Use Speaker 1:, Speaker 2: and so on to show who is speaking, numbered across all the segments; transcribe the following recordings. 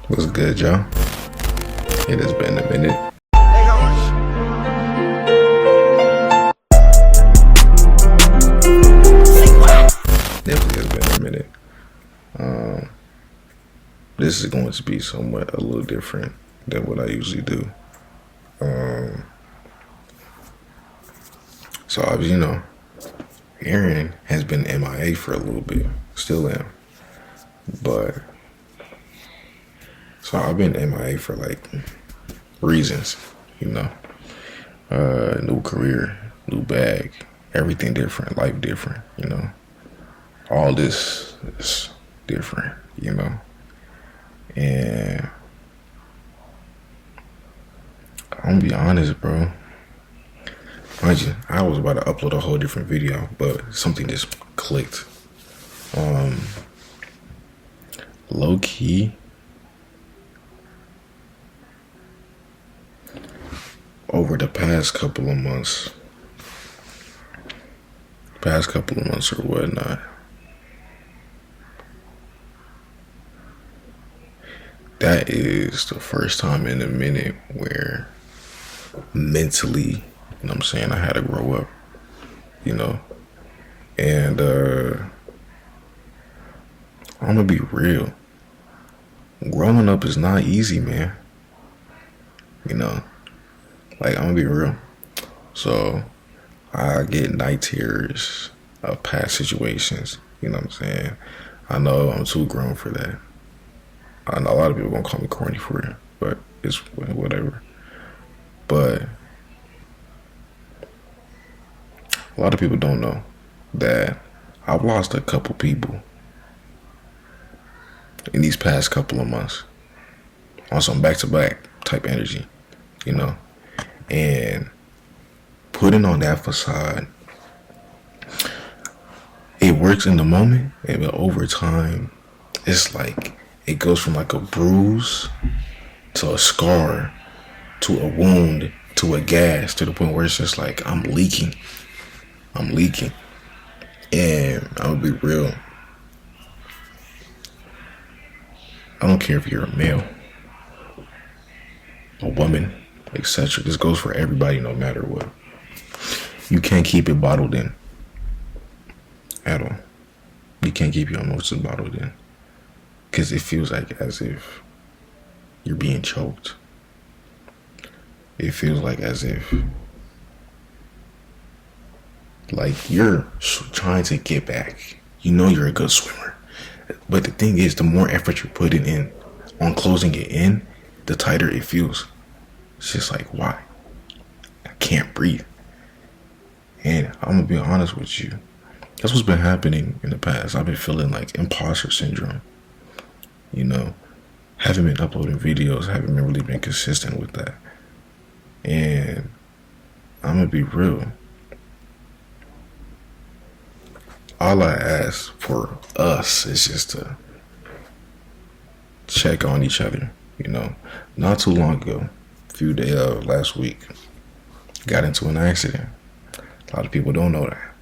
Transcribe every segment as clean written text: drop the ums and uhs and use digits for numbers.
Speaker 1: What's good, y'all? It has been a minute. Definitely has been a minute. This is going to be somewhat a little different than what I usually do. So obviously, Aaron has been MIA for a little bit. Still am. But so I've been MIA for reasons, new career, new bag, everything different, life different, all this is different, and I'm gonna be honest, bro. Mind you, I was about to upload a whole different video, but something just clicked. Low key, over the past couple of months or whatnot, that is the first time in a minute where mentally, I had to grow up, and I'm gonna be real. Growing up is not easy, man. I'm gonna be real. So I get night terrors of past situations. I know I'm too grown for that. I know a lot of people gonna call me corny for it, but it's whatever. But a lot of people don't know that I've lost a couple people in these past couple of months on some back-to-back type energy, and putting on that facade, it works in the moment, and over time, it's like it goes from like a bruise to a scar to a wound to a gas to the point where it's just like I'm leaking, and I'll be real. I don't care if you're a male, a woman, etc. This goes for everybody, no matter what. You can't keep it bottled in at all. You can't keep your emotions bottled in, because it feels like as if you're being choked. It feels like as if you're trying to get back. You're a good swimmer, but the thing is, the more effort you're putting in on closing it in, the tighter it feels. It's just like, why? I can't breathe. And I'm gonna be honest with you, that's what's been happening in the past. I've been feeling like imposter syndrome. Haven't been uploading videos, haven't really been consistent with that. And I'm gonna be real. All I ask for us is just to check on each other. Not too long ago, few days last week, got into an accident. A lot of people don't know that.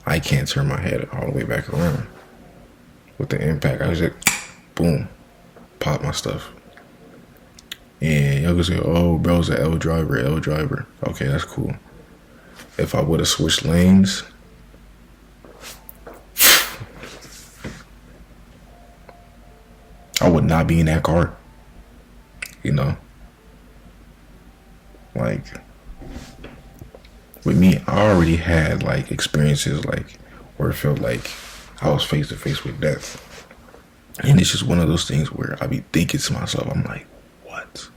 Speaker 1: I can't turn my head all the way back around. With the impact, I was like, boom, pop my stuff. And y'all can say, oh, bro's an L driver. Okay, that's cool. If I would have switched lanes, I would not be in that car. With me, I already had experiences where it felt like I was face to face with death. And it's just one of those things where I be thinking to myself, I'm like, what?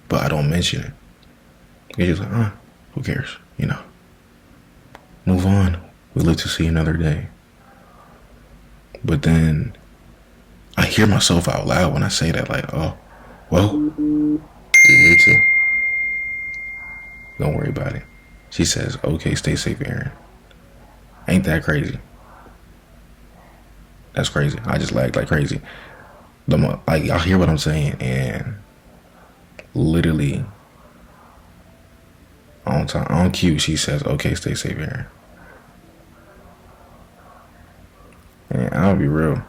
Speaker 1: But I don't mention it. It's just like, who cares? Move on. We live to see another day. But then I hear myself out loud when I say that, oh, well, you're here too. Don't worry about it. She says, okay, stay safe, Aaron. Ain't that crazy? That's crazy. I just lagged like crazy. Y'all hear what I'm saying, and literally on cue, she says, okay, stay safe, Aaron. And I'll be real.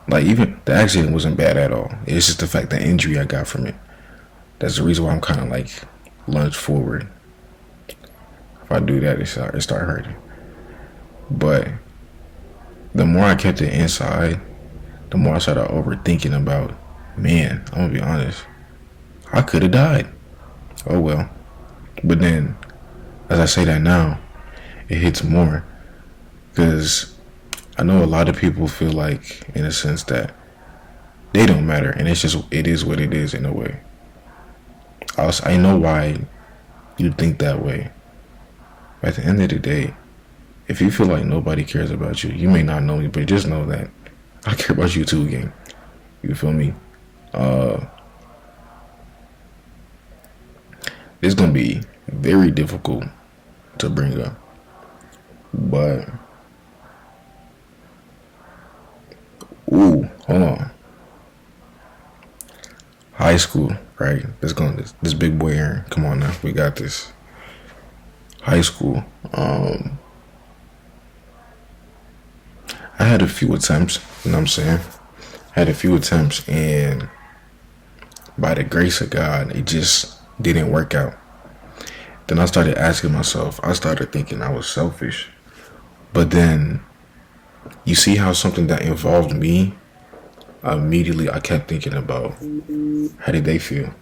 Speaker 1: Like, even the accident wasn't bad at all. It's just the fact, the injury I got from it. That's the reason why I'm kind of like lunged forward. If I do that, it start hurting. But the more I kept it inside, the more I started overthinking about, man, I'm gonna be honest, I could have died. Oh well. But then, as I say that now, it hits more. Because I know a lot of people feel like, in a sense, that they don't matter. And it is what it is in a way. I know why you think that way. At the end of the day, if you feel like nobody cares about you, you may not know me, but just know that I care about you too, gang. You feel me? It's gonna be very difficult to bring up, but ooh, hold on. High school, right? This big boy Aaron. Come on now, we got this. High school. I had a few attempts. You know what I'm saying? I had a few attempts, and by the grace of God, it just didn't work out. Then I started asking myself. I started thinking I was selfish. But then, you see how something that involved me, immediately I kept thinking about, how did they feel?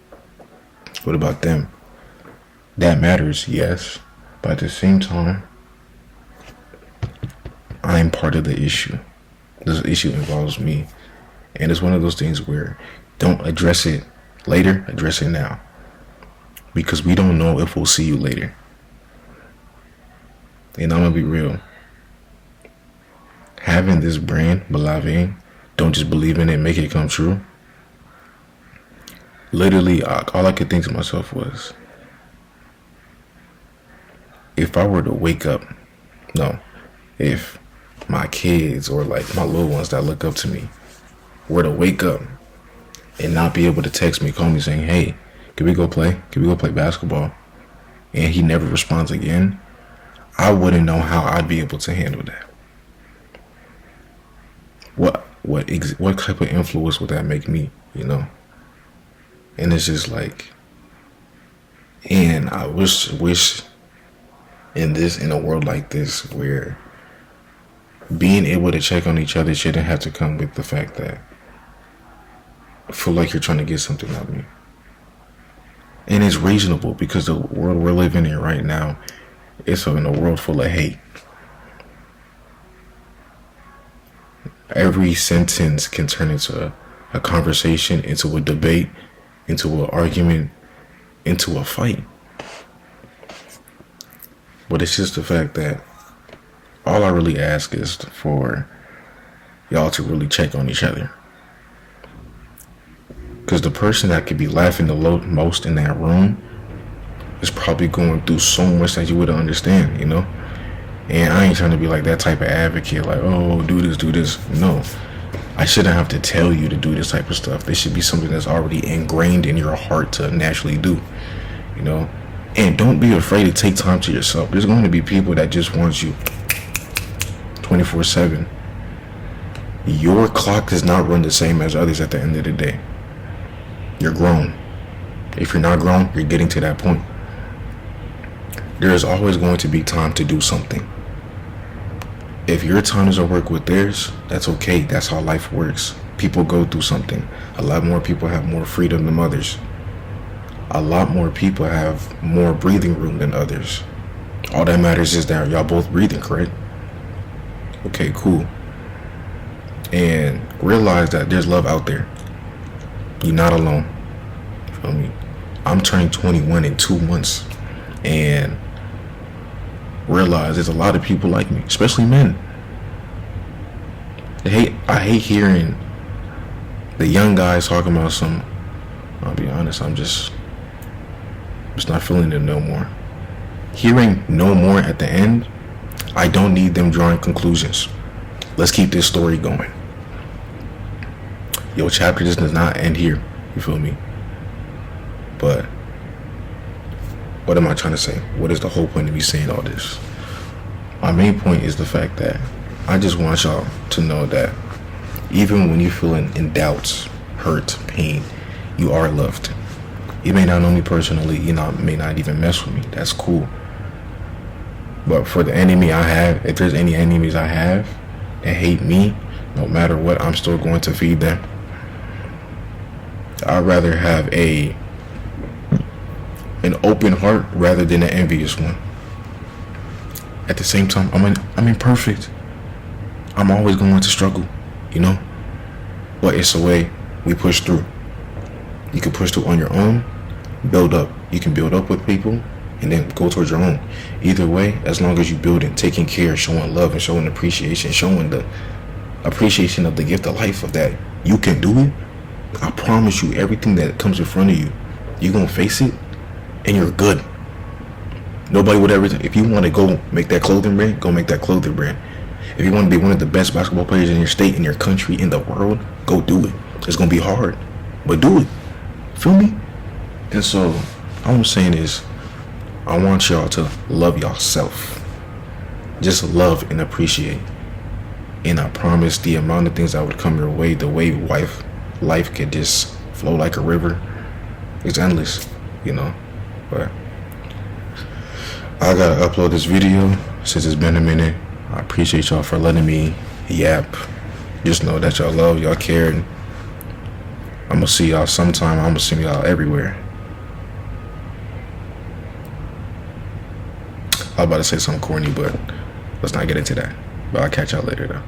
Speaker 1: What about them? That matters, yes. But at the same time, I'm part of the issue. This issue involves me. And it's one of those things where don't address it later, address it now. Because we don't know if we'll see you later. And I'm gonna be real. Having this brand, Believe, don't just believe in it, make it come true. Literally, all I could think to myself was, if I were to wake up, if my kids or like my little ones that look up to me were to wake up and not be able to text me, call me saying, hey, can we go play? Can we go play basketball? And he never responds again, I wouldn't know how I'd be able to handle that. What type of influence would that make me, you know? And it's just like, and I wish in a world like this where being able to check on each other shouldn't have to come with the fact that I feel like you're trying to get something out of me. And it's reasonable because the world we're living in right now, it's in a world full of hate. Every sentence can turn into a conversation, into a debate, into an argument, into a fight. But it's just the fact that all I really ask is for y'all to really check on each other. Because the person that could be laughing the most in that room is probably going through so much that you wouldn't understand, you know? And I ain't trying to be like that type of advocate, like, oh, do this. No. I shouldn't have to tell you to do this type of stuff. This should be something that's already ingrained in your heart to naturally do, you know? And don't be afraid to take time to yourself. There's going to be people that just want you 24/7. Your clock does not run the same as others at the end of the day. You're grown. If you're not grown, you're getting to that point. There is always going to be time to do something. If your time doesn't work with theirs, that's okay. That's how life works. People go through something. A lot more people have more freedom than others. A lot more people have more breathing room than others. All that matters is that y'all both breathing, correct? Okay, cool. And realize that there's love out there. You're not alone. Feel me? I'm turning 21 in 2 months. And realize there's a lot of people like me, especially men. I hate hearing the young guys talking about some. I'll be honest, I'm just not feeling it no more. Hearing no more at the end, I don't need them drawing conclusions. Let's keep this story going. Your chapter just does not end here. You feel me? But what am I trying to say? What is the whole point of me saying all this? My main point is the fact that I just want y'all to know that Even when you're feeling in doubt, hurt, pain, you are loved. You may not know me personally, may not even mess with me. That's cool. But for the enemy I have, if there's any enemies I have that hate me, no matter what, I'm still going to feed them. I'd rather have an open heart rather than an envious one. At the same time, I'm imperfect. I'm always going to struggle, But it's a way we push through. You can push through on your own, build up. You can build up with people and then go towards your own. Either way, as long as you building, taking care, showing love and showing appreciation, showing the appreciation of the gift of life of that you can do it, I promise you, everything that comes in front of you, you're going to face it and you're good. Nobody would ever, if you want to go make that clothing brand, go make that clothing brand. If you want to be one of the best basketball players in your state, in your country, in the world, go do it. It's going to be hard, but do it. Feel me? And so, all I'm saying is, I want y'all to love yourself. Just love and appreciate. And I promise the amount of things that would come your way, the way life could just flow like a river, it's endless, But I gotta upload this video since it's been a minute. I appreciate y'all for letting me yap. Just know that y'all love, y'all care, and I'm gonna see y'all sometime. I'm gonna see y'all everywhere. I was about to say something corny, but let's not get into that. But I'll catch y'all later though.